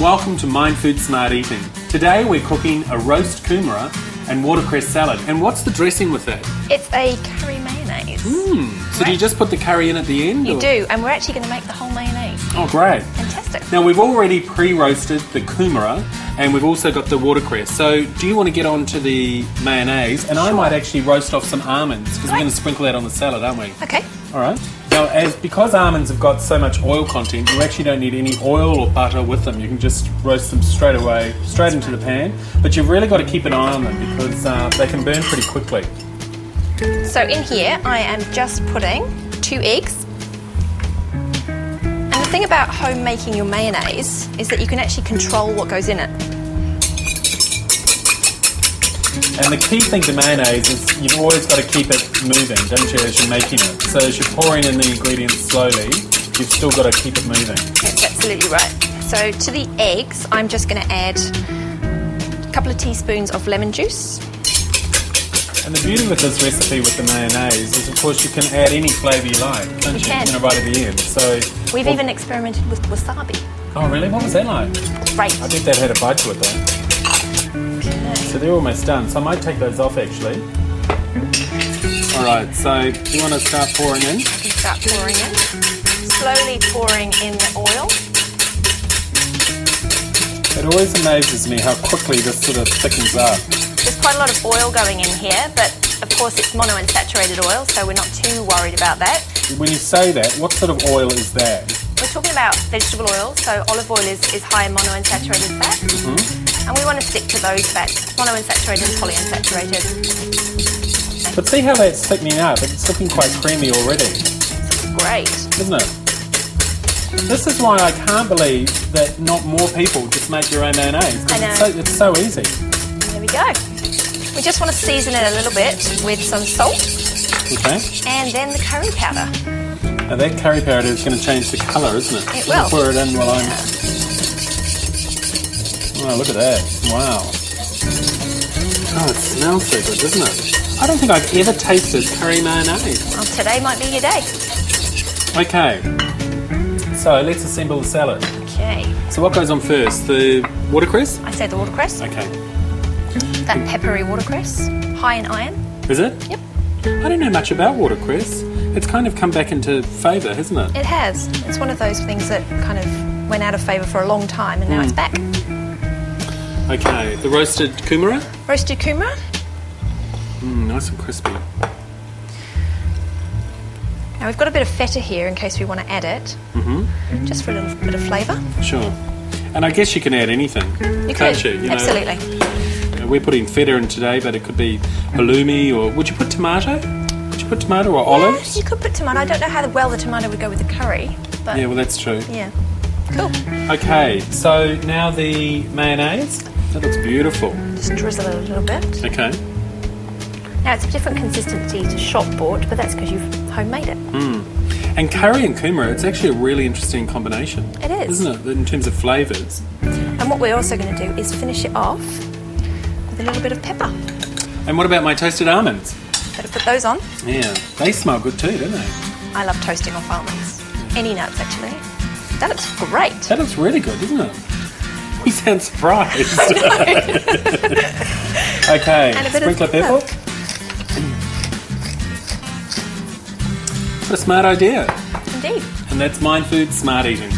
welcome to Mind Food Smart Eating. Today we're cooking a roast kumara and watercress salad. And what's the dressing with that? It's a curry mayonnaise. So do you just put the curry in at the end? You do, and we're actually going to make the whole mayonnaise. Oh, great. Fantastic. Now we've already pre-roasted the kumara and we've also got the watercress. So do you want to get on to the mayonnaise? And I might actually roast off some almonds because we're going to sprinkle that on the salad, aren't we? Okay. All right. Now, because almonds have got so much oil content, you actually don't need any oil or butter with them. You can just roast them straight away, straight into the pan. But you've really got to keep an eye on them because they can burn pretty quickly. So in here, I am just putting 2 eggs. And the thing about home making your mayonnaise is that you can actually control what goes in it. And the key thing to mayonnaise is you've always got to keep it moving, don't you, as you're making it. So as you're pouring in the ingredients slowly, you've still got to keep it moving. That's absolutely right. So to the eggs, I'm just going to add a couple of teaspoons of lemon juice. And the beauty with this recipe with the mayonnaise is, of course, you can add any flavour you like, don't you? Can. Right at the end. So we've even experimented with wasabi. Oh, really? What was that like? Great. I bet that had a bite to it, though. So they're almost done, so I might take those off actually. Alright, so do you want to start pouring in? I can start pouring in. Slowly pouring in the oil. It always amazes me how quickly this sort of thickens up. There's quite a lot of oil going in here, but of course it's monounsaturated oil, so we're not too worried about that. When you say that, what sort of oil is that? We're talking about vegetable oil, so olive oil is high in monounsaturated fat. And we want to stick to those fats, monounsaturated and polyunsaturated. But see how that's thickening up? It's looking quite creamy already. Great. Isn't it? This is why I can't believe that not more people just make their own mayonnaise. I know. It's so easy. There we go. We just want to season it a little bit with some salt. Okay. And then the curry powder. Now that curry powder is going to change the colour, isn't it? It will. Pour it in while I'm... Oh, look at that. Wow. Oh, it smells so good, doesn't it? I don't think I've ever tasted curry mayonnaise. Well, today might be your day. Okay. So, let's assemble the salad. Okay. So what goes on first? The watercress? I said the watercress. Okay. That peppery watercress. High in iron. Is it? Yep. I don't know much about watercress. It's kind of come back into favour, hasn't it? It has. It's one of those things that kind of went out of favour for a long time and now it's back. Okay, the roasted kumara? Roasted kumara. Nice and crispy. Now we've got a bit of feta here in case we want to add it. Just for a little bit of flavour. Sure. And I guess you can add anything, can't you? You know, absolutely. we're putting feta in today, but it could be halloumi or... Would you put tomato? Would you put tomato or olives? You could put tomato. I don't know how well the tomato would go with the curry. But Yeah, well, that's true. yeah. Cool. Okay, so now the mayonnaise. That looks beautiful. Just drizzle it a little bit. Okay. Now it's a different consistency to shop bought, but that's because you've homemade it. And curry and kumara, it's actually a really interesting combination. It is. Isn't it, in terms of flavours? And what we're also going to do is finish it off with a little bit of pepper. And what about my toasted almonds? Better put those on. Yeah, they smell good too, don't they? I love toasting off almonds. Any nuts, actually. That looks great. That looks really good, doesn't it? We sound surprised. Okay, And a bit sprinkle of of pepper. What a smart idea. Indeed. And that's Mind Food Smart Eating.